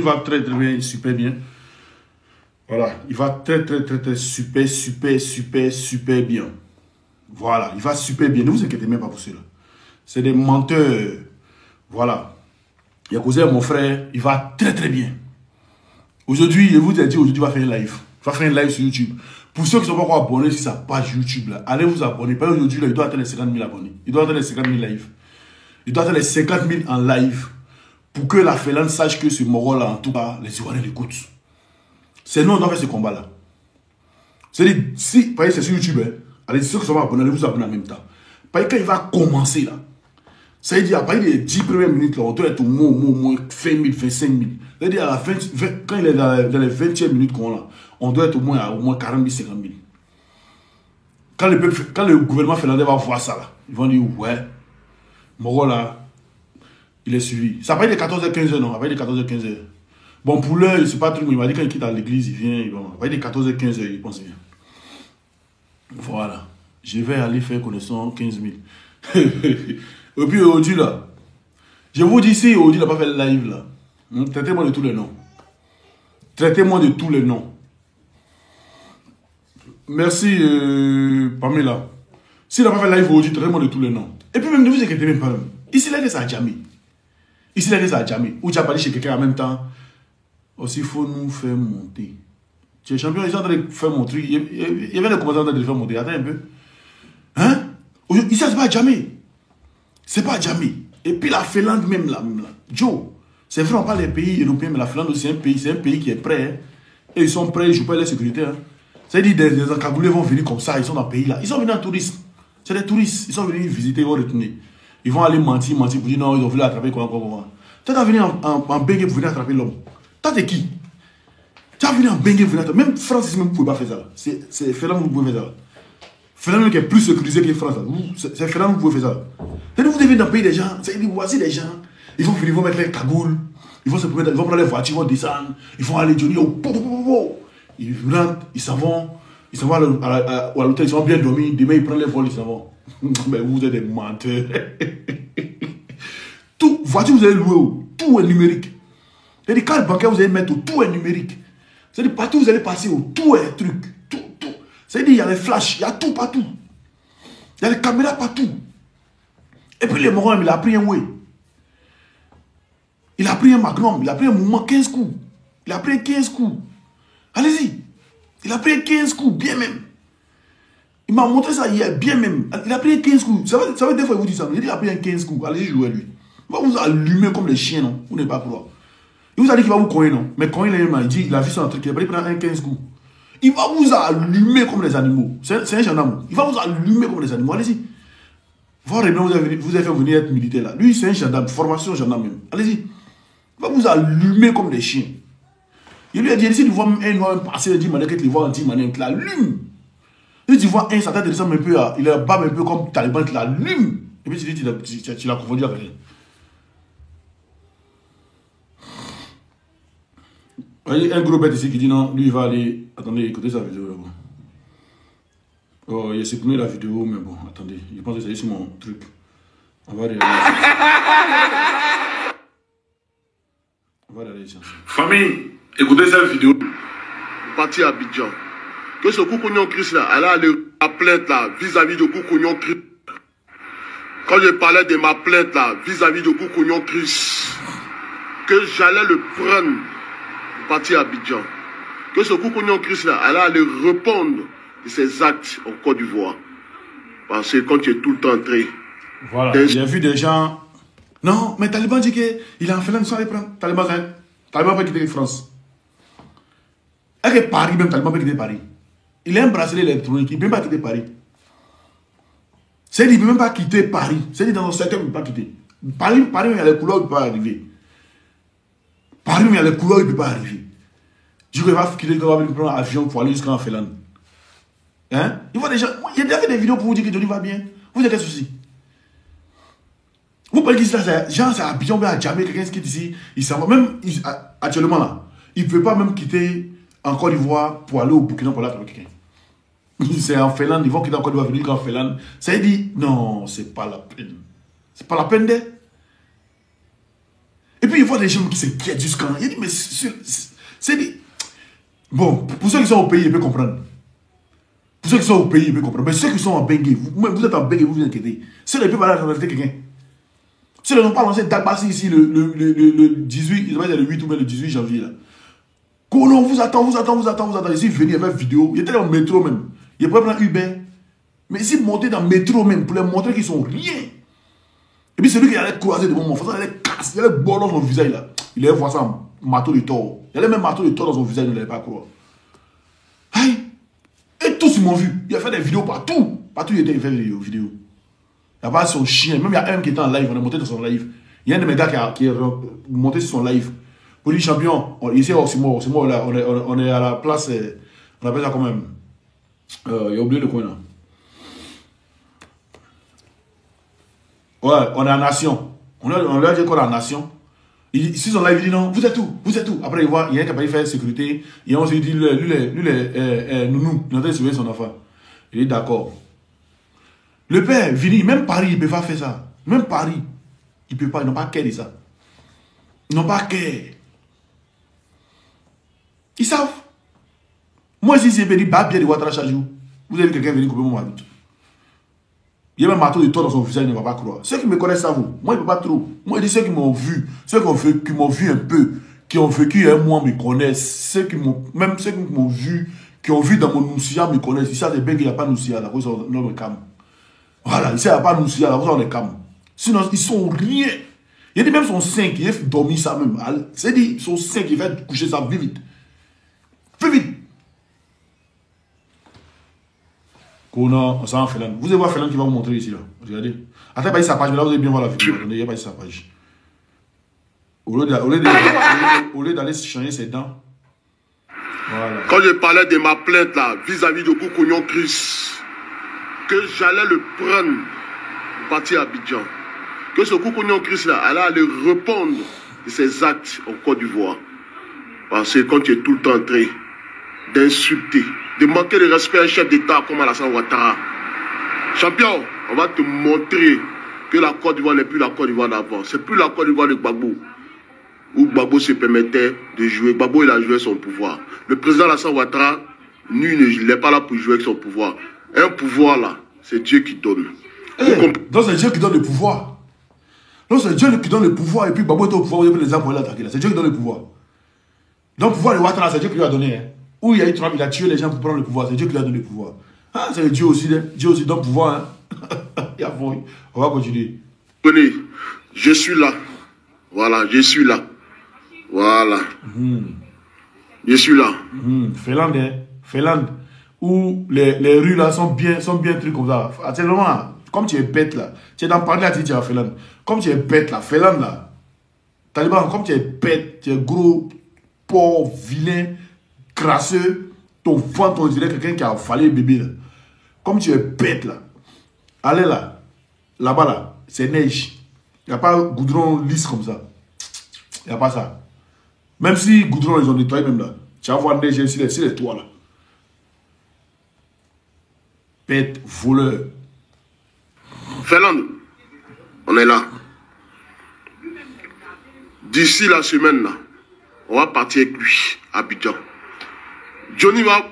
va très très bien, super bien. Voilà, il va très super bien. Voilà, il va super bien. Ne vous inquiétez même pas pour cela. C'est des menteurs. Voilà. Il y a causé à mon frère, il va très bien. Aujourd'hui, je vous ai dit, aujourd'hui, il va faire un live. Il va faire un live sur YouTube. Pour ceux qui ne sont pas encore abonnés sur sa page YouTube, là, allez vous abonner. Pas aujourd'hui, il doit atteindre les 50 000 abonnés. Il doit atteindre les 50 000 live. Il doit atteindre les 50 000 en live. Pour que la Félande sache que ce Moro-là, en tout cas, les Ivoiriens l'écoutent. C'est nous, on doit faire ce combat-là. C'est-à-dire, si, par exemple, c'est sur YouTube, hein, allez, ceux qui sont pas abonnés, allez vous abonner en même temps. Par exemple, quand il va commencer, là, ça veut dire, à partir des 10 premières minutes, là, on doit être au moins 20 000, 25 000. Ça veut dire, à la 20, quand il est dans les 20e minutes qu'on a, on doit être au moins 40 000, 50 000. Quand le gouvernement finlandais va voir ça, là, ils vont dire, ouais, Moro, là, il est suivi. Ça va être de 14h, 15h, non? Ça va être de 14h, 15h. Bon, pour l'heure, c'est pas truc, mais il m'a dit quand il quitte à l'église, il vient, il va. Ça va être de 14h, 15h, il pense bien. Voilà. Je vais aller faire connaissance 15 000. Et puis aujourd'hui là, je vous dis si aujourd'hui il n'a pas fait le live là, traitez-moi de tous les noms. Traitez-moi de tous les noms. Merci Pamela. S'il n'a pas fait le live aujourd'hui, traitez-moi de tous les noms. Et puis même ne vous inquiétez même pas. Ici là, ça a jamais. Ici là, ça a jamais. Ou tu as parlé chez quelqu'un en même temps. Aussi, il faut nous faire monter. Tu es champion, ils sont en train de faire mon truc. Il y avait des commentaires en train de faire monter. Attends un peu. Hein? Ici, c'est pas jamais. C'est pas jamais. Et puis la Finlande même là. Joe, c'est vraiment pas les pays européens, mais la Finlande aussi, c'est un pays qui est prêt. Hein. Et ils sont prêts, ils ne jouent pas la sécurité. Hein. C'est-à-dire des encagoulés vont venir comme ça, ils sont dans le pays là. Ils sont venus en tourisme. C'est des touristes. Ils sont venus visiter, ils vont retourner. Ils vont aller mentir pour dire non, ils ont voulu attraper comment. Tu vas venir en bengue pour venir attraper l'homme. Toi, t'es qui? Tu vas venir en bengue pour venir attraper. Même France, ici, même, vous ne pouvez pas faire ça. C'est Finlande, vous pouvez faire ça. Finlande qui est plus sécurisé que France. C'est Finlande, vous pouvez faire ça. Vous devez dans le pays des gens. Voici des gens. Ils vont venir, ils vont mettre les cagoules. Ils vont se promener, ils vont prendre les voitures, ils vont descendre. Ils vont aller Johnny. Ils rentrent, ils s'en vont. Ils s'en vont à l'hôtel, ils sont bien dormis. Demain, ils prennent les vols, ils s'en vont. Mais vous êtes des menteurs. Tout, voiture, vous allez louer, tout est numérique. C'est-à-dire, carte bancaire, vous allez mettre, tout est numérique. C'est-à-dire, partout, vous allez passer, tout est truc. Tout. C'est-à-dire, il y a les flashs, il y a tout partout. Il y a les caméras partout. Et puis, les morons, il a pris un way. Il a pris un magnum, il a pris un mouvement 15 coups. Il a pris 15 coups. Allez-y. Il a pris 15 coups, bien même. Il m'a montré ça hier, bien même. Il a pris 15 coups. Ça veut des fois, il vous dit ça. Il a pris 15 coups. Allez-y jouer lui. Il va vous allumer comme les chiens, non? Vous n'êtes pas croire. Il vous a dit qu'il va vous coller, non? Mais quand il dit, il a vu son truc, il a pris un 15 coups. Il va vous allumer comme les animaux. C'est un gendarme. Il va vous allumer comme les animaux. Allez-y. Vous avez fait venir être militaire là. Lui, c'est un gendarme. Formation gendarme même. Allez-y. Il va vous allumer comme des chiens. Il lui a dit, si tu vois un noir passer de 10 manières, qu'il voit en 10 manières, il l'allume. Si tu vois un, sa tête ressemble un peu à. Il a barbe un peu comme Taliban, il l'allume. Et puis tu dis, tu l'as confondu avec rien. Il y a un gros bête ici qui dit non, lui il va aller. Attendez, écoutez sa vidéo là-bas. Oh, il a supprimé la vidéo, mais bon, attendez, je pense que c'est ici mon truc. On va regarder. On va regarder ici. Famille, écoutez cette vidéo. Parti à Abidjan. Que ce Koukouignon Chris là, elle a allé à plainte là, vis-à-vis de Koukouignon Chris. Quand je parlais de ma plainte là, vis-à-vis de Koukouignon Chris, que j'allais le prendre. Parti à Abidjan. Que ce Koukouignon Chris là, elle a allé répondre de ses actes en Côte d'Ivoire. Parce que quand tu es tout le temps entré. Voilà, j'ai vu des gens. Non, mais Taliban dit qu'il a en Finlande sans les prendre. Taliban peut quitter France. Avec Paris, même Taliban peut quitter Paris. Il a un bracelet électronique, il ne peut même pas quitter Paris. C'est-à-dire qu'il ne peut même pas quitter Paris. C'est-à-dire dans un secteur, il ne peut pas quitter. Paris, il y a les couleurs, il ne peut pas arriver. Paris, il y a les couleurs, il ne peut pas arriver. Je dis qu'il va quitter, il va prendre un avion pour aller jusqu'en Finlande. Hein? Il y a déjà fait des vidéos pour vous dire que Johnny va bien. Vous avez quel souci? Vous parlez qu'ici, genre, c'est à Abidjan, à Djamé, quelqu'un qui est ici, il s'en va. Même actuellement là, il ne peut pas même quitter en Côte d'Ivoire pour aller au Burkina pour aller avec quelqu'un. C'est en Finlande, ils vont quitter en Côte d'Ivoire, venir en Finlande. Ça dit, non, c'est pas la peine. C'est pas la peine d'être. Et puis il voit des gens qui se quittent jusqu'à... Il dit, mais c'est dit... Bon, pour ceux qui sont au pays, ils peuvent comprendre. Pour ceux qui sont au pays, ils peuvent comprendre. Mais ceux qui sont en Bengue, vous êtes en Bengue, vous vous inquiétez. Ceux qui peuvent aller arrêter quelqu'un. Ceux qui n'ont pas lancé Dagbassi ici le 18, il va être le 8 ou le 18 janvier. Là. On vous attend. Ici, venez, il y avait une vidéo. Il était dans le métro même. Il pouvait prendre Uber. Mais ici, monter dans le métro même pour leur montrer qu'ils sont rien. Et puis celui qui allait croiser devant mon frère, il allait casser, il allait boire dans son visage là. Il allait voir ça en marteau de tort. Il allait même marteau de tort dans son visage, il n'allait pas croire. Aïe! Et tous ils m'ont vu. Il a fait des vidéos partout. Partout il fait des vidéos. Il n'y a pas son chien. Même il y a un qui était en live, on est monté dans son live. Il y a un de mes gars qui est monté sur son live. Pour dire champion, ici Oxymore, on est à la place, on appelle ça quand même. Il a oublié le coin là. Ouais, on est en nation. On lui a dit qu'on est en nation. Ici, son live, il dit non, vous êtes où? Vous êtes où? Après, il voit, il y a un qui a pas fait sécurité. Et on s'est dit, lui, nous, il a surveiller son enfant. Il est d'accord. Le père, Vini, même Paris, il ne peut pas faire ça. Même Paris, il ne peut pas, ils n'ont pas qu'à de ça. Ils n'ont pas qu'à. Ils savent. Moi, si j'ai dit, bah, bien de Ouattara chaque jour, vous avez quelqu'un venir couper mon mari. Il y a même un marteau de toi dans son visage, il ne va pas croire. Ceux qui me connaissent savent. Moi, il ne peut pas trop. Moi, je dis ceux qui m'ont vu, ceux qui m'ont vu un peu, qui ont vécu un mois me connaissent. Même ceux qui m'ont vu, qui ont vu dans mon Noussia me connaissent. Ici, c'est bien qu'il n'y a pas de Noussia, là, on est calme. Voilà, ici, il n'y a pas de Noussia, là, on est calme. Sinon, ils sont rien. Il y a des même son sein qui est dormi ça même. C'est dit, son sein qui va coucher ça vite. Plus vite. On s'en fait là. Vous allez voir Félan qui va vous montrer ici. Là. Regardez. Attends, pas sa page, mais là vous allez bien voir la vidéo. Attendez, il n'y a pas sa page. Au lieu d'aller changer ses dents. Voilà. Quand je parlais de ma plainte là, vis-à-vis de Koukouignon Chris, que j'allais le prendre, partir à Abidjan, que ce Koukouignon Chris là, allait répondre de ses actes en Côte d'Ivoire. Parce que quand tu es tout le temps en train d'insulter, de manquer de respect à un chef d'État comme Alassane Ouattara. Champion, on va te montrer que la Côte d'Ivoire n'est plus la Côte d'Ivoire d'avant. C'est plus la Côte d'Ivoire de Gbagbo. Où Gbagbo se permettait de jouer. Gbagbo, il a joué son pouvoir. Le président Alassane Ouattara, lui, il n'est pas là pour jouer avec son pouvoir. Un pouvoir là, c'est Dieu qui donne. Donc c'est Dieu qui donne le pouvoir. Donc c'est Dieu qui donne le pouvoir et puis Gbagbo est au pouvoir, les gens pour l'attaquer là. C'est Dieu qui donne le pouvoir. Donc le pouvoir de Ouattara, c'est Dieu qui lui a donné. Hein. Où il a eu Trump, il a tué les gens pour prendre le pouvoir. C'est Dieu qui lui a donné le pouvoir. Ah, c'est Dieu aussi. Dieu aussi donne le pouvoir. Hein. On va continuer. Je suis là. Voilà, je suis là. Voilà. Je suis là. Féland. Où les rues là sont bien trucs comme ça. Actuellement là, comme tu es bête là, tu es dans Paris là, tu es à Féland. Comme tu es bête là, Féland là. Taliban, comme tu es bête, tu es gros, pauvre, vilain, crasseux, ton ventre, on dirait quelqu'un qui a fallu bébé là. Comme tu es bête là, allez là, là-bas là, c'est neige. Il n'y a pas goudron lisse comme ça. Il n'y a pas ça. Même si goudron ils ont nettoyé même là, tu vas voir neige sur les toits là. Bête, voleur. Féland, on est là. D'ici la semaine là, on va partir avec lui à Abidjan. Johnny va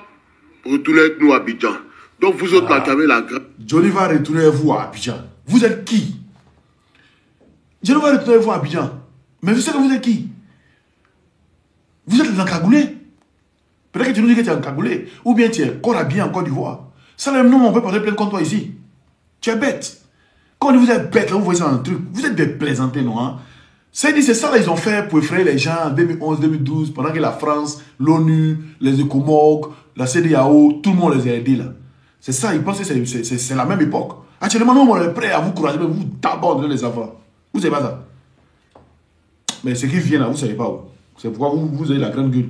retourner avec nous à Abidjan. Donc vous autres là qui avez la grâce. Johnny va retourner avec vous à Abidjan. Vous êtes qui? Johnny va retourner avec vous à Abidjan. Mais vous savez que vous êtes qui? Vous êtes un cagoulé. Peut-être que tu nous dis que tu es un cagoulé. Ou bien tu es corps habillé en Côte d'Ivoire. Ça même nous on peut parler plein contre toi ici. Tu es bête. Quand vous êtes bête, là, vous voyez ça dans un truc. Vous êtes des plaisantés, non hein? C'est ça là, ils ont fait pour effrayer les gens en 2011-2012, pendant que la France, l'ONU, les Ecomog, la CEDEAO, tout le monde les a aidés là. C'est ça, ils pensent que c'est la même époque. Actuellement, nous, on est prêts à vous courager, mais vous d'abord donner les enfants. Vous savez pas ça. Mais ce qui vient là, vous ne savez pas où. C'est pourquoi vous avez la grande gueule.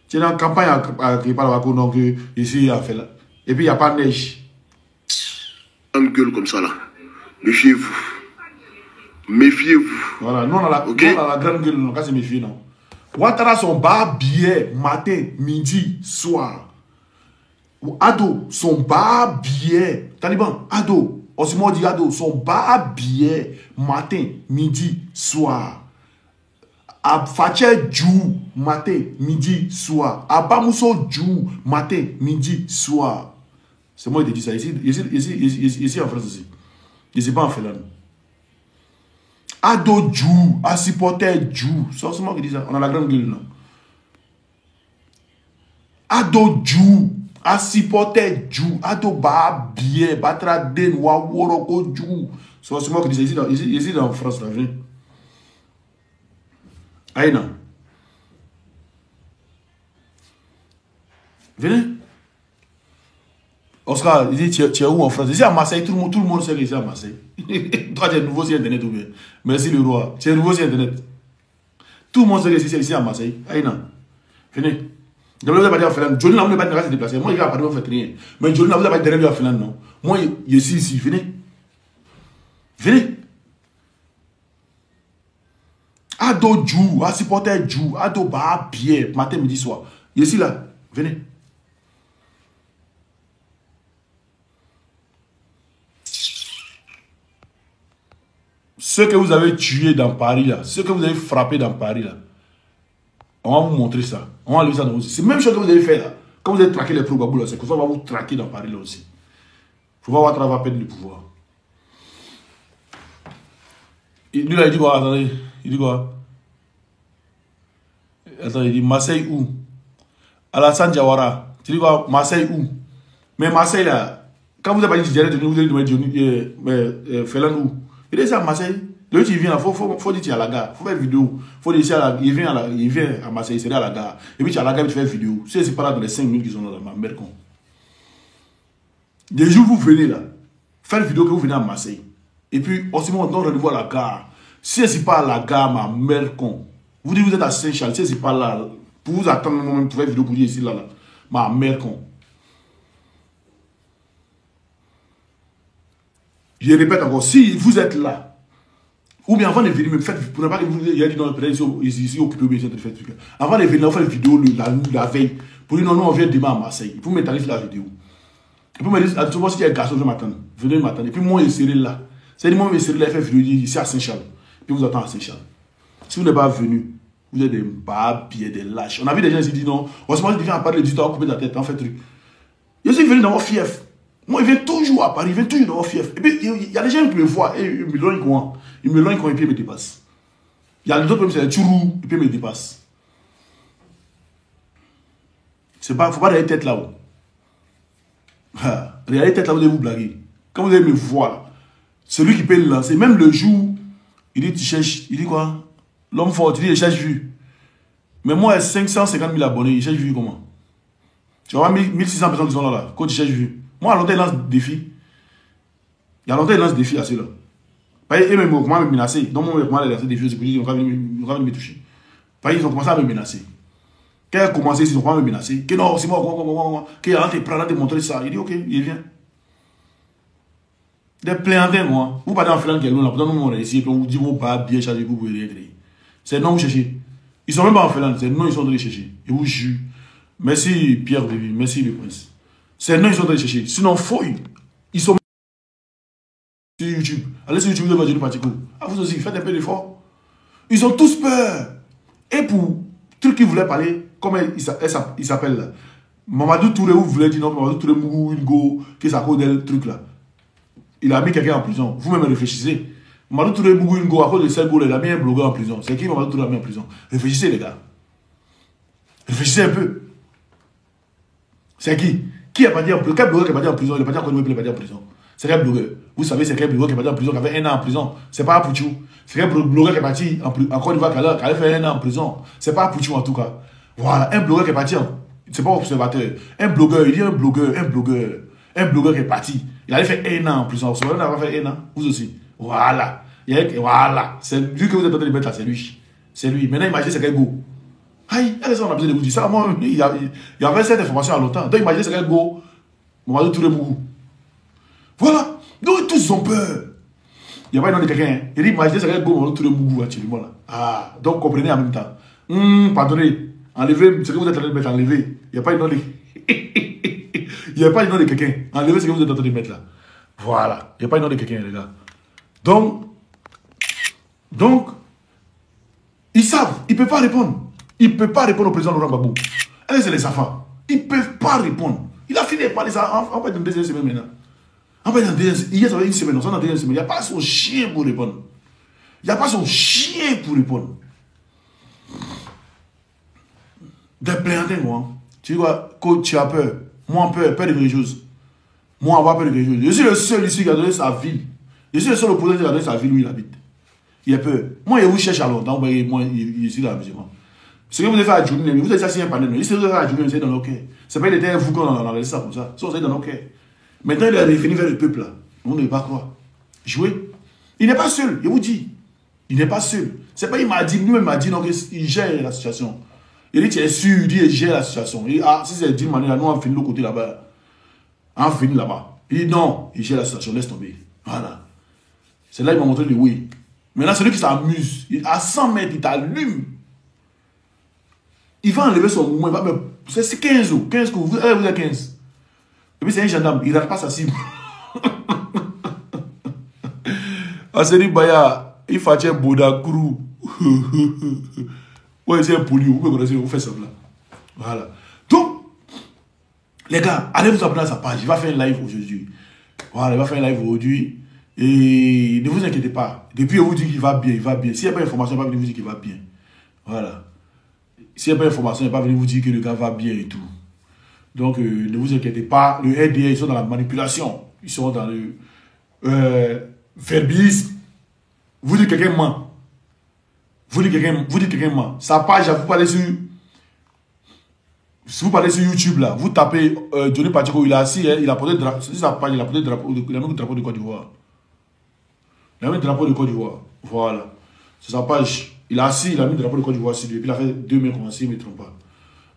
Tu es en campagne à Kripal, donc ici, il y a fait là. Et puis, il n'y a pas de neige. Grande gueule comme ça là. Méfiez-vous. Méfiez-vous. Voilà, nous on a la grande gueule, on va se méfier, non. Ouattara son bas billet matin, midi, soir. Ado, son bas billet. Taliban, Ado, Osimon dit Ado, son bas billet matin, midi, soir. À Fatché Djou, matin, midi, soir. À Bamousso Djou, matin, midi, soir. C'est moi qui te dis ça. Ici en France aussi. Je ne sais pas en Finlande. Ado Djou, à supporter Djou. C'est moi qui dis ça. On a la grande gueule, non? Ado Djou, à supporter Djou. Ado ba bien, batra den, wa woroko Djou. C'est moi qui dis ça. Ici en France, là, venez. Aïna. Venez. Oscar, il dit, tu es où en France? Ici à Marseille, tout le monde sait que ici à Marseille. Toi, tu es nouveau sur Internet ou bien? Merci le roi. Tu es nouveau sur Internet. Tout le monde sait que c'est ici à Marseille. Aïna. Venez. Je ne vous ai pas dit en Finlande. Johnny n'a pas se déplacer. Moi, il va pas de faire rien. Mais Johnny n'a pas dit derrière en Finlande, non. Moi, je suis ici. Venez. Venez. Ado Djou, à supporter Djou, Ado ba bien, matin, midi, soir. Je suis là. Venez. Ceux que vous avez tués dans Paris, là, ceux que vous avez frappés dans Paris, là, on va vous montrer ça. On va lever ça dans aussi. C'est la même chose que vous avez fait là. Quand vous avez traqué les pro-babou, c'est que ça va vous traquer dans Paris là aussi. Il faut voir votre travail perdre le pouvoir. Et lui là, il dit quoi? Attendez. Il dit quoi? Attends, il dit Marseille où? Alassane Diawara. Tu dis quoi? Marseille où? Mais Marseille là, quand vous avez dit que vous allez demander Félan où? Il est à Marseille. Le tu viens là, faut dire tu es à la gare. Faut faire vidéo. Faut dire il vient à Marseille, c'est à la gare. Et puis tu es à la gare, tu fais vidéo. C'est pas là dans les 5 minutes qu'ils sont là, ma mère con. Des jours vous venez là, faire vidéo que vous venez à Marseille. Et puis, aussi on donne rendez-vous à la gare. Si c'est pas à la gare, ma mère con. Vous dites vous êtes à Saint-Charles, si c'est pas là, pour vous attendre pour faire vidéo pour dire ici là, ma mère con. Je répète encore, si vous êtes là, ou bien avant de venir me faire, pour ne pas que vous ayez dit non, peut-être ici occupé ou bien de faire truc. Avant de venir, on fait une vidéo la veille, pour dire non, nous on vient demain à Marseille, pour m'étaler sur la vidéo. Et puis me dire, à tout moment, si il y a un garçon, je vais m'attendre. Venez m'attendre. Et puis moi, je serai là. C'est-à-dire, moi, je serai là, faire vidéo ici à Saint-Charles. Puis vous attendez à Saint-Charles. Si vous n'êtes pas venu, vous êtes des babiers, des lâches. On a vu des gens qui disent non, on se dit, viens à parler du temps, couper la tête, en fait truc. Je suis venu dans mon fief. Moi, il vient toujours à Paris, il vient toujours dans mon fief. Et puis, il y a des gens qui me voient, et ils me loignent quoi. Ils me loignent quand et puis ils me dépassent. Il y a d'autres, c'est Tchourou, et puis ils me dépassent. C'est pas, faut pas aller tête là-haut. Regardez tête là-haut, vous blaguer. Quand vous allez me voir, celui qui peut le lancer, même le jour, il dit, tu cherches, il dit quoi? L'homme fort, tu dis, il cherche vue. Mais moi, il y a 550 000 abonnés, il cherche vue comment? Tu vas voir 1600 personnes qui sont là, quand tu cherches vue. Moi, à longtemps, il lance des défis. Il y a longtemps, il lance des défis à ceux-là. Et même, comment me menacer? Donc, moi, comment les lancer des défis, c'est pour dire qu'ils vont pas me toucher. Ils ont commencé à me menacer. Quand ils ont commencé, ils ont commencé à me menacer. Que non, c'est moi, qu'il y a un te prendre, te montrer ça. Il dit, ok, il vient. Des plaignants, moi. Vous partez en Finlande, quelqu'un, là, pourtant, nous, on est ici, et puis on vous dit, vous pas bien chargé, vous pouvez rentrer. C'est non, vous cherchez. Ils sont même pas en Finlande, c'est non, ils sont allés chercher. Et vous jure. Merci, Pierre Baby, merci, le prince. C'est non, ils sont allés chercher. Sinon, fouille. Ils sont sur YouTube. Allez sur YouTube, vous avez du particulier. Ah, vous aussi, faites un peu d'effort. Ils ont tous peur. Et pour truc qu'ils voulaient parler, comment il s'appelle là? Mamadou Touré, vous voulez dire non, Mamadou Touré Mougou, Ingo, qui est à cause de truc là. Il a mis quelqu'un en prison. Vous-même réfléchissez. Mamadou Touré Mougou, Ingo, à cause de cette goal, il a mis un blogueur en prison. C'est qui Mamadou Touré a mis en prison? Réfléchissez, les gars. Réfléchissez un peu. C'est qui? Qui a pas dit en prison? Quel blogueur qui a pas dit en prison? Il n'a pas dit encore qu'il n'a pas dit en prison. C'est quel blogueur? Vous savez, c'est quel blogueur qui a pas dit en prison, qui avait 1 an en prison? C'est pas Pouchou. C'est quel blogueur qui est parti en Côte d'Ivoire, qui a fait 1 an en prison? C'est pas Pouchou en tout cas. Voilà, un blogueur qui est parti c'est pas observateur. Un blogueur, il dit un blogueur qui est parti. Il avait fait 1 an en prison. Vous savez, il n'a pas fait 1 an. Vous aussi. Voilà. Voilà. C'est lui que vous êtes en train de mettre là, c'est lui. C'est lui. Maintenant, imaginez c'est quel go. Aïe, on a besoin de vous dire ça. Moi, il y avait cette information à longtemps. Donc, imaginez c'est quel go. Mamadou Touré Mougou. Voilà. Donc, tous ont peur. Il n'y a pas de nom de quelqu'un. Il dit, imaginez c'est quel go Mamadou Touré Mougou actuellement là. Ah, donc comprenez en même temps. Pardonnez. Enlevez ce que vous êtes en train de mettre, enlevez. Il n'y a pas de nom de... Il n'y a pas de nom de quelqu'un. Enlevez ce que vous êtes en train de mettre là. Voilà. Il n'y a pas de nom de quelqu'un, les gars. Donc, Ils savent, ils ne peuvent pas répondre. Ils ne peuvent pas répondre au président Laurent Gbagbo. Allez, c'est les affaires. Ils ne peuvent pas répondre. Il a fini par les affaires. On va être dans 2e semaine maintenant. On va être dans 2e semaine. Hier, ça va être 1 semaine. On sera dans 2e semaine. Il n'y a pas son chien pour répondre. Il n'y a pas son chien pour répondre. Des plaignants, moi. Tu vois, quand tu as peur. Moi, peur de quelque chose. Moi, avoir peur de quelque chose. Je suis le seul ici qui a donné sa ville. Je suis le seul opposant qui a donné sa ville où il habite. Il a peur. Moi, je vous cherche à longtemps. Moi, je suis dans la musulmane. Ce que vous avez fait à Djouni, vous avez assis un panel. Ce que vous avez fait à Djouni, c'est dans nos cœurs. C'est pas il était vous qu'on a laissé ça comme ça. Ça, c'est dans nos cœurs. Maintenant, il est revenu vers le peuple là. On ne veut pas croire. Jouer. Il n'est pas seul, je vous dis. Il n'est pas seul. C'est pas il m'a dit, lui-même m'a dit non, qu'il gère la situation. Il dit, tu es sûr, il dit, il gère la situation. Il dit, ah, si c'est d'une manière, nous, on finit de l'autre côté là-bas. On finit là-bas. Il dit, non, il gère la situation, laisse tomber. Voilà. C'est là qu'il m'a montré le oui. Maintenant, celui qui s'amuse, à 100 mètres, il t'allume. Il va enlever son mouvement. C'est 15 ou 15 coups. Vous avez 15. Et puis c'est un gendarme. Il ne rate pas sa cible. Aseni Baya, il fait un Bouddha Kourou. Ouais, c'est un polio. Vous pouvez connaître, vous faites ça là. Voilà. Donc, les gars, allez vous abonner à sa page. Il va faire un live aujourd'hui. Voilà, il va faire un live aujourd'hui. Et ne vous inquiétez pas. Depuis, il vous dit qu'il va bien. Il va bien. S'il n'y a pas d'information, il va venir vous dire qu'il va bien. Voilà. S'il n'y a pas d'information, il ne va pas venir vous dire que le gars va bien et tout. Donc, ne vous inquiétez pas. Le RDA, ils sont dans la manipulation. Ils sont dans le verbisme. Vous dites quelqu'un ment. Vous dites quelqu'un ment. Sa page, vous parlez sur... Si vous parlez sur YouTube, là, vous tapez Johnny Pacheco, il est assis, hein, il a porté le drapeau. Sur sa page, il a porté le drapeau, il a mis le drapeau de Côte d'Ivoire. Il a mis le drapeau de Côte d'Ivoire. Voilà. Sur sa page, il est assis, il a mis le drapeau de Côte d'Ivoire sur lui. Et puis il a fait 2 mains comme ça, il ne me trompe pas.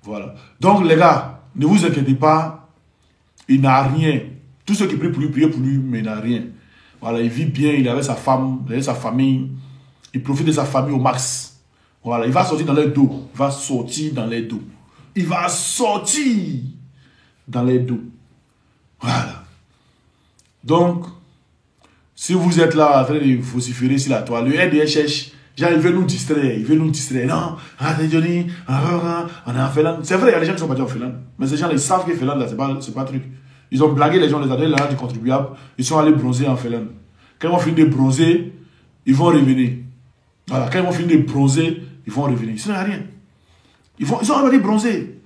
Voilà. Donc, les gars, ne vous inquiétez pas. Il n'a rien. Tous ceux qui prient pour lui, mais il n'a rien. Voilà, il vit bien, il est avec sa femme, il est avec sa famille. Il profite de sa famille au max. Voilà, il va sortir dans les dos. Il va sortir dans les dos. Il va sortir dans les dos. Voilà. Donc, si vous êtes là en train de vociférer sur la toile, le RDA cherche, genre, il veut nous distraire. Il veut nous distraire. Non, attendez Johnny, on est en Finlande. C'est vrai, il y a des gens qui sont partis en Finlande. Mais ces gens, ils savent que Finlande, là, c'est pas un truc. Ils ont blagué les gens, les adhérents du contribuable. Ils sont allés bronzer en Finlande. Quand ils vont finir de bronzer, ils vont revenir. Voilà, quand ils vont finir de bronzer, ils vont revenir. Sinon, il n'y a rien. Ils sont allés bronzer.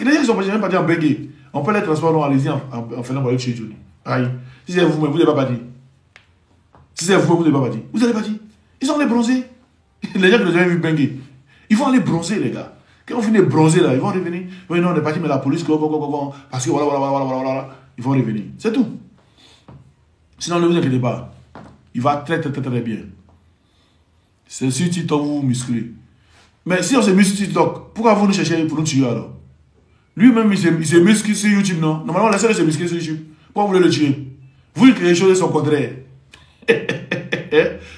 Les gens ne sont même pas dit en Bengue. On peut les transporter, allez-y en Finlande pour aller chez Johnny. Aïe. Si c'est vous-même, vous n'avez pas dit. Si c'est vous, vous n'avez pas dit. Vous n'avez pas dit. Ils sont allés bronzer. Les gens qui nous ont vu Bengue. Ils vont aller bronzer, les gars. Quand on finit de bronzer, là, ils vont revenir. Oui, non, on est parti, mais la police, parce que voilà. Ils vont revenir. C'est tout. Sinon, ne vous inquiétez pas. Il va très bien. C'est sur TikTok, vous vous musclez. Mais si on se muscle sur TikTok, pourquoi vous nous cherchez pour nous tuer alors? Lui-même, il se muscle sur YouTube, non? Normalement, laissez-le se muscler sur YouTube. Pourquoi vous voulez le tuer? Vous dites que les choses sont contraires.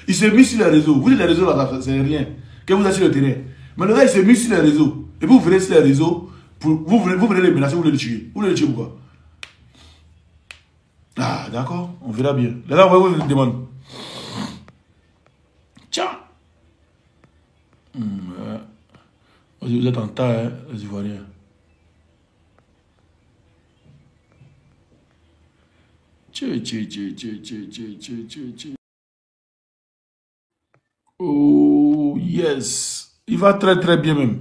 Il se muscle sur les réseaux. Vous dites les réseaux, là, c'est rien. Que vous êtes sur le terrain. Mais le gars, il se muscle sur les réseaux. Et puis vous venez sur les réseaux, vous venez les menacer, vous voulez le tuer. Vous voulez le tuer pourquoi? Ah, d'accord, on verra bien. Là, on va vous demander. Tiens. Vous êtes en tas, hein, les Ivoiriens. Oh, yes. Il va très bien même.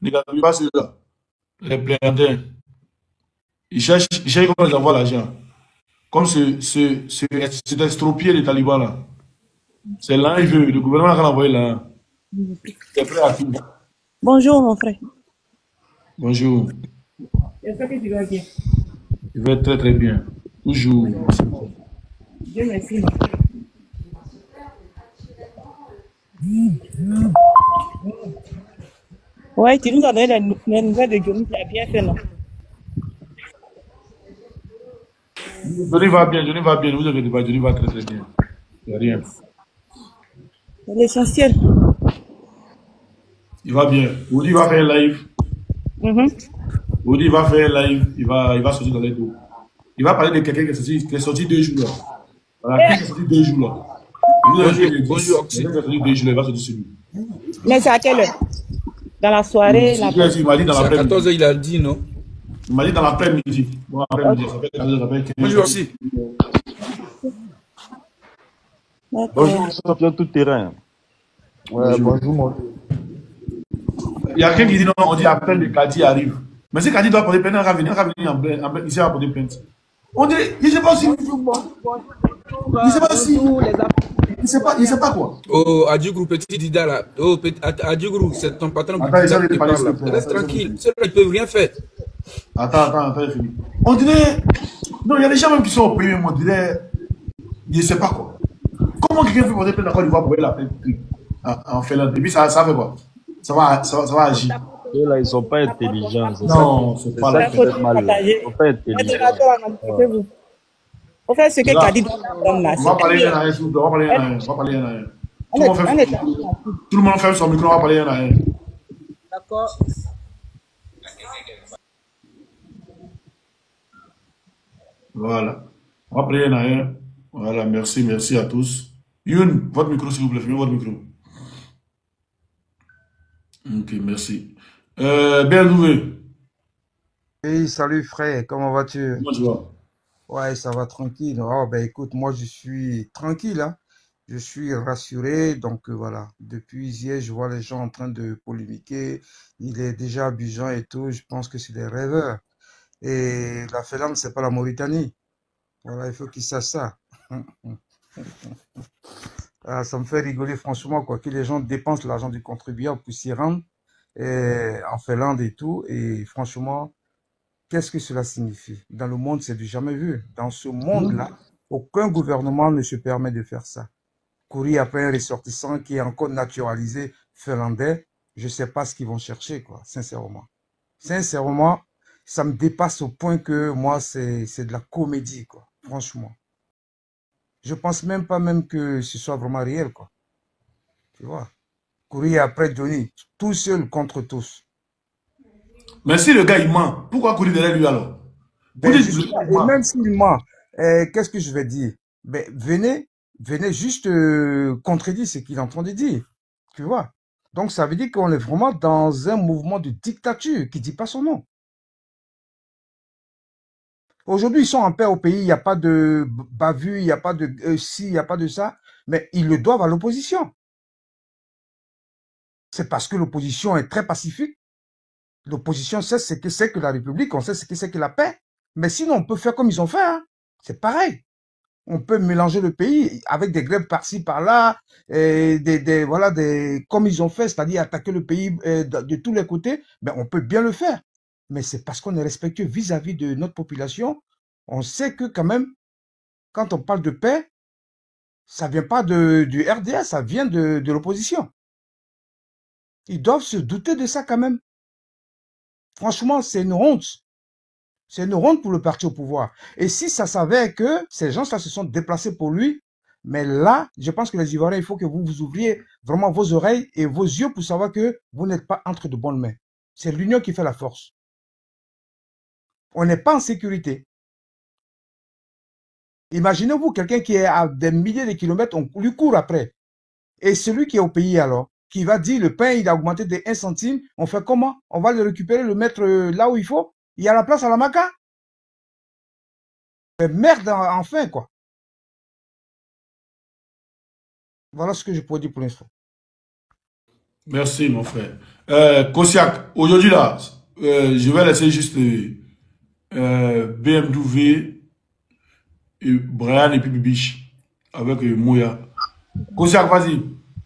Il va sur là. Les plaignants. Ils cherchent comment ils envoient l'argent. Comme c'est estropié les talibans là. C'est là, il veut. Le gouvernement va l'envoyer là. C'est prêt à tout. Bonjour, mon frère. Bonjour. J'espère que tu vas bien. Je vais très bien. Toujours. Dieu merci. Ouais, tu nous as donné les nouvelles de Johnny, tu as bien fait, non? Johnny va bien, ne vous inquiétez pas, Johnny va très bien. Il n'y a rien. C'est l'essentiel. Il va bien. Audi va faire un live. Audi va faire un live, il va sortir dans les dos. Il va parler de quelqu'un qui est sorti 2 jours là. Voilà, qui est sorti 2 jours là. Bonjour, il va sortir sur lui. Mais c'est à quelle heure? Dans la soirée, Il m'a dit dans C'est à l'après-midi. 14h, il a dit, non? Il m'a dit dans l'après-midi. Bon, après-midi, ça fait 15 heures, ça fait 15 Bonjour aussi. Bonjour, champion tout terrain. Ouais, bonjour, mon. Il y a quelqu'un qui dit non, on dit après le Kadi arrive. Mais si Kadi doit porter plainte, on va venir ici à porter plainte. On dirait, il ne sait pas si. Il ne sait pas si. Il ne sait pas quoi. Oh, Adjougrou, petit Dida là. Oh, Adjougrou, c'est ton patron Attends, Dida il qui parle parle là. Reste tranquille. Ceux-là, ils ne peuvent rien faire. Attends, il finit. On dirait. Non, il y a des gens même qui sont au pays, on dirait. Il ne sait pas quoi. Comment quelqu'un peut porter plainte à Côte d'Ivoire pour la plainte en Finlande? Et puis ça fait quoi? Ça va agir. Eux là, ils ne sont pas intelligents. Non, c'est pas ça là. qui fait mal. Ils ne sont pas intelligents. On fait ce que Kadi doit prendre là. On va parler un à un, s'il vous plaît. On va parler un à un. Tout le monde fait son micro, on va parler un à un. D'accord. Voilà. On va parler un à un. Voilà, merci à tous. Youn, votre micro, s'il vous plaît. Fermez votre micro. Ok, merci. Bien nouveau. Hey, salut frère, comment vas-tu? Comment tu vas? Ouais, ça va tranquille. Oh, ben écoute, moi je suis tranquille, hein. Je suis rassuré, donc voilà. Depuis hier, je vois les gens en train de polémiquer. Il est déjà abusant et tout. Je pense que c'est des rêveurs. Et la Finlande, c'est pas la Mauritanie. Voilà, il faut qu'ils sachent ça. Ah, ça me fait rigoler franchement, quoi, que les gens dépensent l'argent du contribuable pour s'y rendre en Finlande et tout. Et franchement, qu'est-ce que cela signifie? Dans le monde, c'est du jamais vu. Dans ce monde-là, aucun gouvernement ne se permet de faire ça. Courir après un ressortissant qui est encore naturalisé finlandais, je sais pas ce qu'ils vont chercher, quoi, sincèrement. Sincèrement, ça me dépasse au point que moi, c'est de la comédie, quoi, franchement. Je pense même pas que ce soit vraiment réel, quoi. Tu vois? Courir après Johnny, tout seul contre tous. Mais si le gars il ment, pourquoi courir derrière lui alors? Ben, et même s'il ment, qu'est-ce que je vais dire? Ben, venez juste contredire ce qu'il est en train de dire. Tu vois? Donc, ça veut dire qu'on est vraiment dans un mouvement de dictature qui dit pas son nom. Aujourd'hui, ils sont en paix au pays, il n'y a pas de bavure, il n'y a pas de ci, il n'y a pas de ça, mais ils le doivent à l'opposition. C'est parce que l'opposition est très pacifique. L'opposition sait ce que c'est que la République, on sait ce que c'est que la paix. Mais sinon, on peut faire comme ils ont fait, hein. C'est pareil. On peut mélanger le pays avec des grèves par-ci, par-là, voilà, comme ils ont fait, c'est-à-dire attaquer le pays de tous les côtés, ben, on peut bien le faire. Mais c'est parce qu'on est respectueux vis-à-vis de notre population. On sait que quand même, quand on parle de paix, ça vient pas du RDA, ça vient de l'opposition. Ils doivent se douter de ça quand même. Franchement, c'est une honte. C'est une honte pour le parti au pouvoir. Et si ça savait que ces gens-là se sont déplacés pour lui, mais là, je pense que les Ivoiriens, il faut que vous vous ouvriez vraiment vos oreilles et vos yeux pour savoir que vous n'êtes pas entre de bonnes mains. C'est l'union qui fait la force. On n'est pas en sécurité. Imaginez-vous quelqu'un qui est à des milliers de kilomètres, on lui court après. Et celui qui est au pays alors, qui va dire le pain, il a augmenté de 1 centime, on fait comment? On va le récupérer, le mettre là où il faut? Il y a la place à la maca? Mais merde, enfin, quoi. Voilà ce que je pourrais dire pour l'instant. Merci, mon frère. Kosiak, aujourd'hui là, je vais laisser juste BMW, Brian et puis Bibiche avec Mouya. Kosiak, vas-y.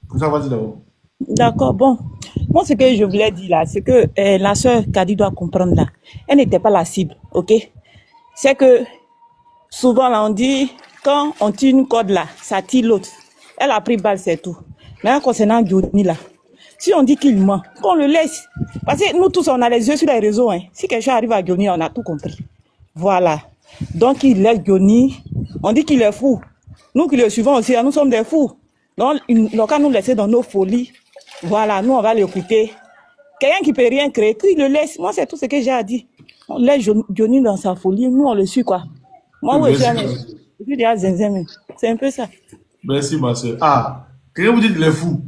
Kosiak, vas-y d'abord. D'accord, bon. Moi, ce que je voulais dire là, c'est que la sœur Kadi doit comprendre là. Elle n'était pas la cible, ok? C'est que souvent là, on dit, quand on tire une corde là, ça tire l'autre. Elle a pris balle, c'est tout. Maintenant, concernant Johnny là, si on dit qu'il ment, qu'on le laisse. Parce que nous tous, on a les yeux sur les réseaux. Hein. Si quelque chose arrive à Johnny, on a tout compris. Voilà. Donc, il laisse Johnny. On dit qu'il est fou. Nous qui le suivons aussi, nous sommes des fous. Donc, il n'a qu'à nous laisser dans nos folies. Voilà, nous, on va l'écouter. Quelqu'un qui peut rien créer, qu'il le laisse. Moi, c'est tout ce que j'ai à dire. On laisse Johnny dans sa folie. Nous, on le suit, quoi. Moi, oui, je suis déjà zinzin. C'est un peu ça. Merci, ma soeur. Ah, quelqu'un vous dit qu'il est fou.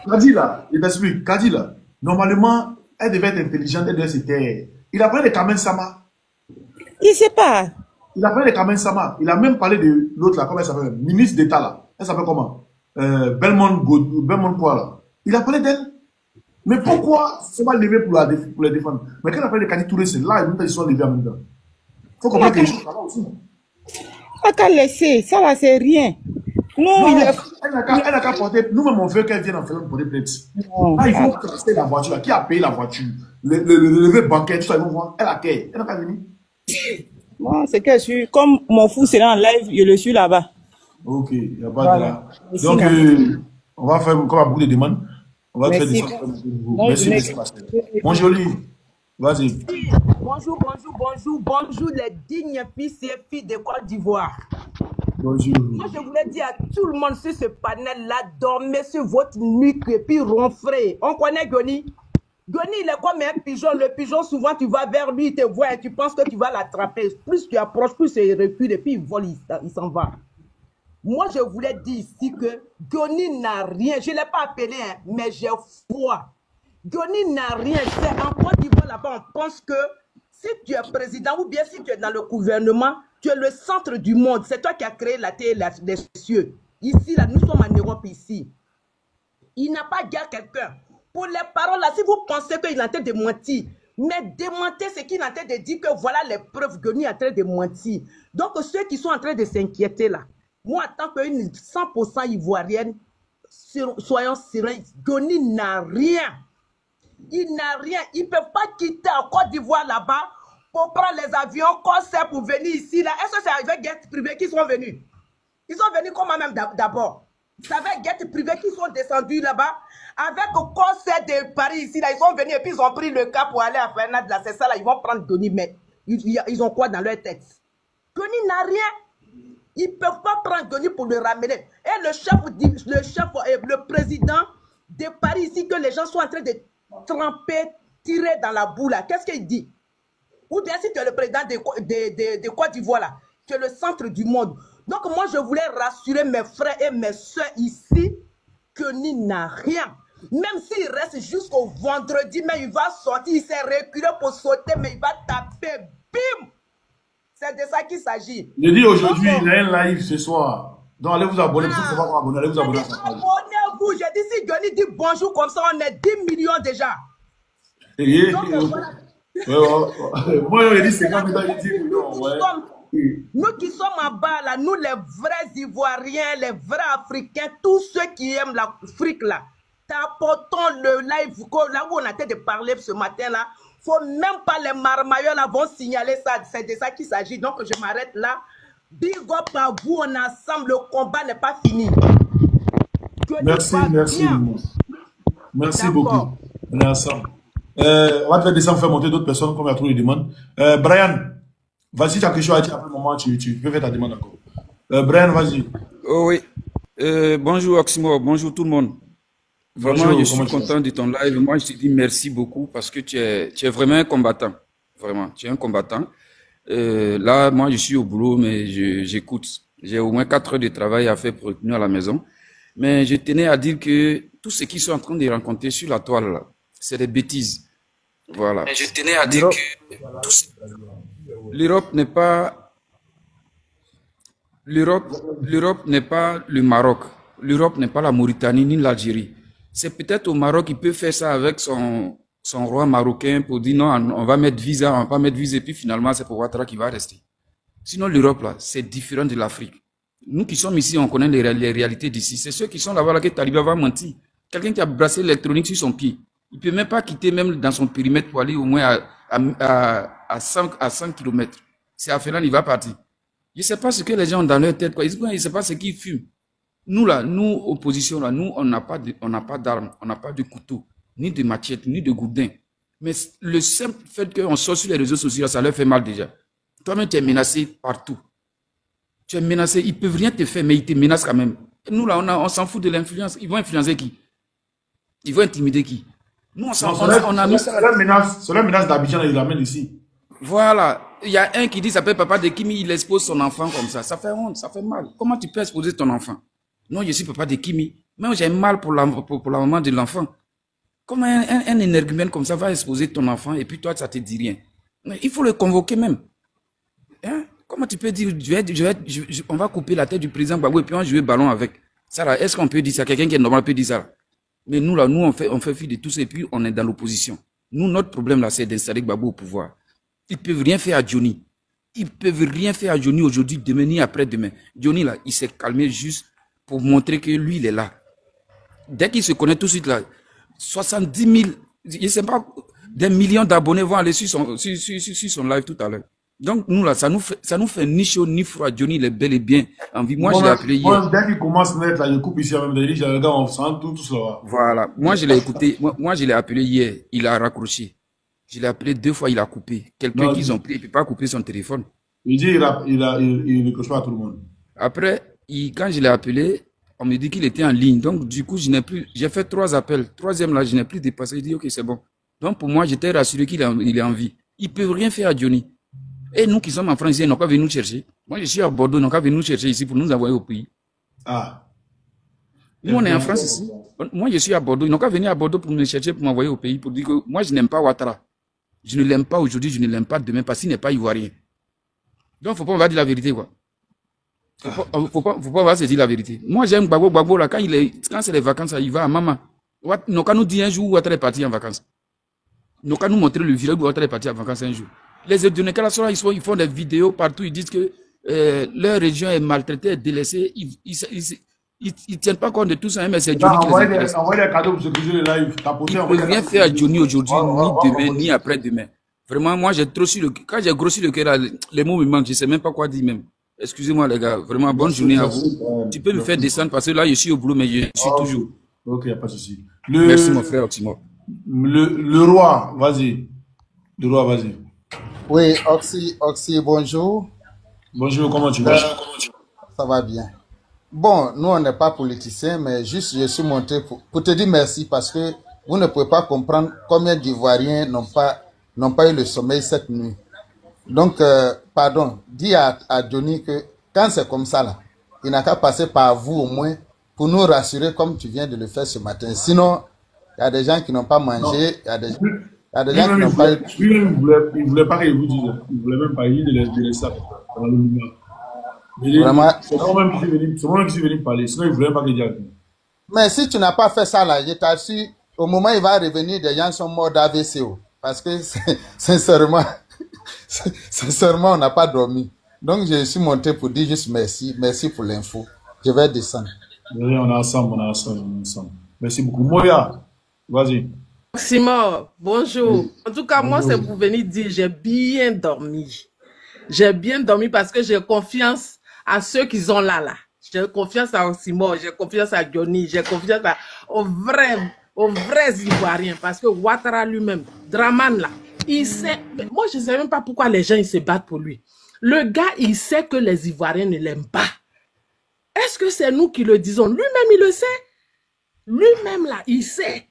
Kadi là, il t'explique, Kadi là, normalement, elle devait être intelligente, elle devait se taire. Il a parlé de Kamen Sama. Il sait pas. Il a parlé de Kamen Sama. Il a même parlé de l'autre là, comment elle s'appelle? Ministre d'État là. Elle s'appelle comment? Belmont quoi là. Il a parlé d'elle. Mais pourquoi se va lever pour la défendre? Mais quand il a parlé de Kadi Touré, c'est là, ils sont levés en même temps. Il faut comprendre que les choses là aussi. Pas qu'à laisser, ça là c'est rien. Non, Non, il est... elle n'a qu'à porter. Nous-mêmes, on veut qu'elle vienne en faire pour des plaintes. Non, Ah, il faut casser la voiture. Là. Qui a payé la voiture? Le levé bancaire, tout ça, ils vont voir. Elle a qu'elle. Elle n'a pas venu. moi, c'est que je suis, comme mon fou c'est en live, je le suis là-bas. Ok, il n'y a pas de Voilà. là. Merci, Donc, non. on va faire, comme il y a beaucoup de demandes, on va faire des Merci. choses. Bon, Merci, merci, Mon joli. Vas-y. Bonjour, bonjour, bonjour, bonjour les dignes fils et filles de Côte d'Ivoire. Bonjour. Moi, je voulais dire à tout le monde sur ce panel-là, dormez sur votre nuque et puis ronfrez. On connaît Goni. Goni, il est comme un pigeon. Le pigeon, souvent, tu vas vers lui, il te voit et tu penses que tu vas l'attraper. Plus tu approches, plus il recule et puis il vole, il s'en va. Moi, je voulais dire ici que Goni n'a rien. Je ne l'ai pas appelé, hein, mais j'ai foi. Goni n'a rien. C'est en Côte d'Ivoire, là-bas, on pense que si tu es président ou bien si tu es dans le gouvernement, tu es le centre du monde. C'est toi qui as créé la terre et les cieux. Ici, là, nous sommes en Europe, ici. Il n'a pas gardé quelqu'un. Pour les paroles, là, si vous pensez qu'il est en train de mentir, mais démentir ce qu'il est en train de dire que voilà les preuves que Goni est en train de mentir. Donc, ceux qui sont en train de s'inquiéter, là, moi, en tant qu'une 100% ivoirienne, soyons sereins, Goni n'a rien. Il n'a rien. Ils ne peuvent pas quitter en Côte d'Ivoire là-bas pour prendre les avions, concert pour venir ici. Est-ce que c'est avec Get Privé qui sont venus? Ils sont venus comment même d'abord? C'est avec Get Privé qui sont descendus là-bas. Avec le concert de Paris ici, là, ils sont venus et puis ils ont pris le cas pour aller à Fernand. Là, c'est ça, là, ils vont prendre Goni. Mais ils ont quoi dans leur tête? Goni n'a rien. Ils ne peuvent pas prendre Goni pour le ramener. Et le président de Paris ici, que les gens sont en train de tremper, tirer dans la boue là. Qu'est-ce qu'il dit? Ou bien si tu es le président de Côte d'Ivoire là, tu es le centre du monde. Donc moi je voulais rassurer mes frères et mes soeurs ici que Goni n'a rien. Même s'il reste jusqu'au vendredi, mais il va sortir, il s'est reculé pour sauter, mais il va taper, bim! C'est de ça qu'il s'agit. Je dis aujourd'hui, il y a un live ce soir. Donc allez vous abonner, parce que c'est pas vous abonner, allez vous abonner à sa page. Abonnez-vous, j'ai dit si Goni dit bonjour comme ça, on est 10 millions déjà. Donc, voilà. Moi, je dis 50 millions, il dit millions. Ouais. Nous qui sommes en bas, là, nous les vrais Ivoiriens, les vrais Africains, tous ceux qui aiment l'Afrique, là, t'apportons le live, là où on a été de parler ce matin, là, faut même pas les marmailleurs, là, vont signaler ça, c'est de ça qu'il s'agit. Donc, je m'arrête là. Big up à vous, on est ensemble, le combat n'est pas fini. Merci, merci. Merci beaucoup. On est ensemble. On va te faire descendre, faire monter d'autres personnes comme il y a trop de demandes. Brian, vas-y, tu as quelque chose à dire après le moment, tu peux faire ta demande encore. Brian, vas-y. Oh oui. Bonjour Oxmo, bonjour tout le monde. Vraiment, bonjour, je suis content de ton live. Moi, je te dis merci beaucoup parce que tu es vraiment un combattant. Vraiment, tu es un combattant. Là, moi, je suis au boulot, mais j'écoute. J'ai au moins 4 heures de travail à faire pour revenir à la maison. Mais je tenais à dire que tout ce qu'ils sont en train de rencontrer sur la toile, là, c'est des bêtises. Voilà. Mais je tenais à dire que l'Europe n'est pas le Maroc. L'Europe n'est pas la Mauritanie ni l'Algérie. C'est peut-être au Maroc qu'il peut faire ça avec son roi marocain pour dire non, on va mettre visa, on va pas mettre visa et puis finalement c'est pour Ouattara qui va rester. Sinon l'Europe là, c'est différent de l'Afrique. Nous qui sommes ici, on connaît les réalités d'ici. C'est ceux qui sont là-bas là que Taliban va mentir. Quelqu'un qui a brassé l'électronique sur son pied, il peut même pas quitter même dans son périmètre pour aller au moins à 100 km. C'est à Félan, il va partir. Je sais pas ce que les gens ont dans leur tête, quoi. Ils ne savent pas ce qu'ils fument. Nous là, nous, opposition là, nous, on n'a pas d'armes, on n'a pas de couteau, ni de machette, ni de gourdin. Mais le simple fait qu'on sort sur les réseaux sociaux, ça leur fait mal déjà. Toi-même, tu es menacé partout. Tu es menacé, ils peuvent rien te faire, mais ils te menacent quand même. Et nous là, on s'en fout de l'influence. Ils vont influencer qui? Ils vont intimider qui? Nous, on a mis ça. C'est la menace d'Abidjan, il l'amène ici. Voilà. Il y a un qui dit, ça s'appelle Papa de Kimi, il expose son enfant comme ça. Ça fait honte, ça fait mal. Comment tu peux exposer ton enfant? Non, je suis Papa de Kimi. Moi, j'ai mal pour la maman de l'enfant. Comment un énergumène comme ça va exposer ton enfant et puis toi, ça te dit rien? Il faut le convoquer même. Hein? Comment tu peux dire, on va couper la tête du président Gbagbo et puis on va jouer ballon avec? Ça là, est-ce qu'on peut dire ça? Quelqu'un qui est normal peut dire ça là? Mais nous là, nous on fait fi de tout ça et puis on est dans l'opposition. Nous, notre problème là, c'est d'installer Gbagbo au pouvoir. Ils peuvent rien faire à Johnny. Ils peuvent rien faire à Johnny aujourd'hui, demain, ni après-demain. Johnny là, il s'est calmé juste pour montrer que lui, il est là. Dès qu'il se connaît tout de suite là, 70 000, je ne sais pas, des millions d'abonnés vont aller sur son live tout à l'heure. Donc, nous, là, ça nous fait ni chaud ni froid. Johnny, il est bel et bien en vie. Moi, je l'ai appelé hier. Moi, dès qu'il commence net, là, je coupe ici, même, je dis, regarde, on sent tout cela. Voilà. Moi, je l'ai écouté. Moi, je l'ai appelé hier. Il a raccroché. Je l'ai appelé 2 fois, il a coupé. Quelqu'un qu'ils ont pris, il ne peut pas couper son téléphone. Il dit, il ne coche pas à tout le monde. Après, quand je l'ai appelé, on me dit qu'il était en ligne. Donc, du coup, j'ai fait 3 appels. 3e là, je n'ai plus dépassé. Il dit, ok, c'est bon. Donc, pour moi, j'étais rassuré qu'il est en vie. Ils ne peuvent rien faire à Johnny. Et nous qui sommes en France, ils n'ont pas venu nous chercher. Moi, je suis à Bordeaux, ils n'ont pas venu nous chercher ici pour nous envoyer au pays. Ah. Nous, on est en France ici. Moi, je suis à Bordeaux. Ils n'ont pas venu à Bordeaux pour me chercher, pour m'envoyer au pays, pour dire que moi, je n'aime pas Ouattara. Je ne l'aime pas aujourd'hui, je ne l'aime pas demain, parce qu'il n'est pas ivoirien. Donc, il ne faut pas on va dire la vérité, quoi. Faut pas on va se dire la vérité. Moi, j'aime Gbagbo, là, quand c'est les vacances, il va à Mama. Nous, quand nous dit un jour où Ouattara est parti en vacances. Nous, quand nous montrer le village où Ouattara est parti en vacances un jour. Les Edonekala sont là, ils font des vidéos partout, ils disent que leur région est maltraitée, délaissée. Ils ne tiennent pas compte de tout ça, hein, mais c'est Johnny qui les intéresse. Envoyez des cadeaux pour se briser le live. Ils ne peuvent rien faire à Johnny aujourd'hui, ni demain, ni après-demain. Vraiment, moi, quand j'ai grossi le cœur, les mots me manquent, je ne sais même pas quoi dire même. Excusez-moi les gars, vraiment bonne journée à vous. Tu peux me faire descendre parce que là, je suis au boulot, mais je suis toujours. Ok, il n'y a pas de souci. Merci mon frère Oxymore. Le roi, vas-y. Le roi, vas-y. Oui, Oxy, bonjour. Bonjour, comment tu vas? Ça va bien. Bon, nous, on n'est pas politiciens, mais juste, je suis monté pour te dire merci parce que vous ne pouvez pas comprendre combien d'Ivoiriens n'ont pas eu le sommeil cette nuit. Donc, pardon, dis à Johnny que quand c'est comme ça, là, il n'a qu'à passer par vous au moins pour nous rassurer comme tu viens de le faire ce matin. Sinon, il y a des gens qui n'ont pas mangé, il y a des gens qui n'ont pas eu... Lui-même, il ne voulait pas qu'il vous dise. Il ne voulait même pas, il de laisser ça dans le mouvement. Vraiment... C'est moi-même qui suis venu parler, sinon il ne voulait pas qu'il dise. Mais si tu n'as pas fait ça, là, je t'assure, au moment où il va revenir, des gens sont morts d'AVC. Parce que, sincèrement, on n'a pas dormi. Donc, je suis monté pour dire juste merci. Merci pour l'info. Je vais descendre. Oui, on est ensemble. Merci beaucoup. Moya, vas-y. Oxymore, bonjour. En tout cas, moi, c'est pour venir dire, j'ai bien dormi. J'ai bien dormi parce que j'ai confiance à ceux qui sont là. J'ai confiance à Oxymore, j'ai confiance à Johnny, j'ai confiance aux vrais Ivoiriens. Parce que Ouattara lui-même, Draman là, il sait, moi je ne sais même pas pourquoi les gens ils se battent pour lui. Le gars, il sait que les Ivoiriens ne l'aiment pas. Est-ce que c'est nous qui le disons? Lui-même, il le sait. Lui-même là, il sait.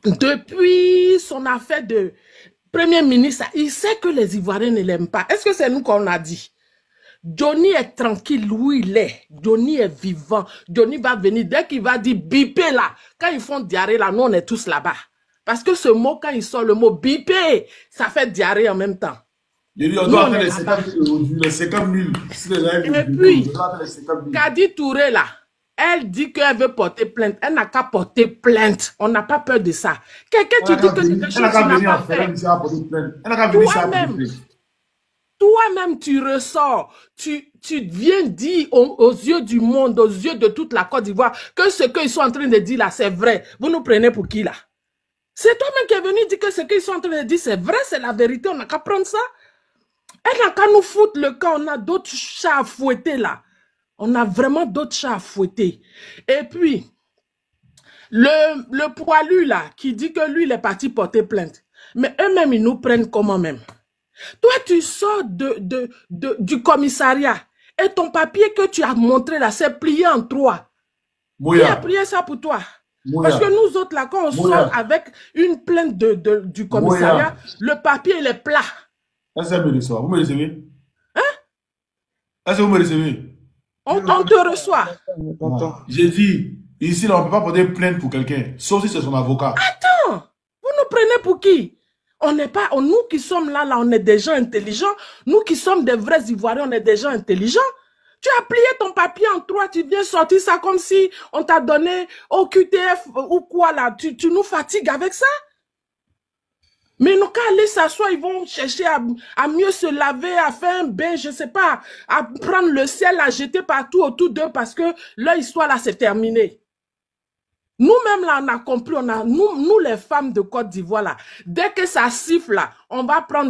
Depuis son affaire de Premier ministre, il sait que les Ivoiriens ne l'aiment pas. Est-ce que c'est nous qu'on a dit? Johnny est tranquille où il est. Johnny est vivant. Johnny va venir. Dès qu'il va dire bipé là, quand ils font diarrhée là, nous on est tous là-bas. Parce que ce mot, quand il sort le mot bipé, ça fait diarrhée en même temps. Il dit on doit faire les 50 000. Et puis, Kadi Touré là, elle dit qu'elle veut porter plainte. Elle n'a qu'à porter plainte. On n'a pas peur de ça. Quelqu'un, tu dis que c'est quelque chose que tu n'as pas fait. Toi-même, tu ressors. Tu viens dire aux yeux du monde, aux yeux de toute la Côte d'Ivoire, que ce qu'ils sont en train de dire là, c'est vrai. Vous nous prenez pour qui là? C'est toi-même qui es venu dire que ce qu'ils sont en train de dire, c'est vrai, c'est la vérité. On n'a qu'à prendre ça. Elle n'a qu'à nous foutre le camp. On a d'autres chats à fouetter là. On a vraiment d'autres chats à fouetter. Et puis, le poilu là, qui dit que lui, il est parti porter plainte. Mais eux-mêmes, ils nous prennent comment même? Toi, tu sors du commissariat et ton papier que tu as montré là, c'est plié en 3. Qui a plié ça pour toi? Parce que nous autres là, quand on sort avec une plainte du commissariat, le papier, il est plat. Est-ce que vous me recevez? Vous me recevez? Hein? Est-ce que vous me recevez? On te reçoit. J'ai dit, Ici, là, on ne peut pas porter plainte pour quelqu'un, sauf si c'est son avocat. Attends, vous nous prenez pour qui? On n'est pas, nous qui sommes là, on est des gens intelligents. Nous qui sommes des vrais Ivoiriens, on est des gens intelligents. Tu as plié ton papier en 3, tu viens sortir ça comme si on t'a donné au QTF ou quoi là. Tu nous fatigues avec ça? Mais nous, quand aller s'asseoir, ils vont chercher à mieux se laver, à faire un bain, je sais pas, à prendre le sel, à jeter partout autour d'eux parce que leur histoire là, c'est terminé. Nous-mêmes là, on a compris, nous les femmes de Côte d'Ivoire là, dès que ça siffle là, on va prendre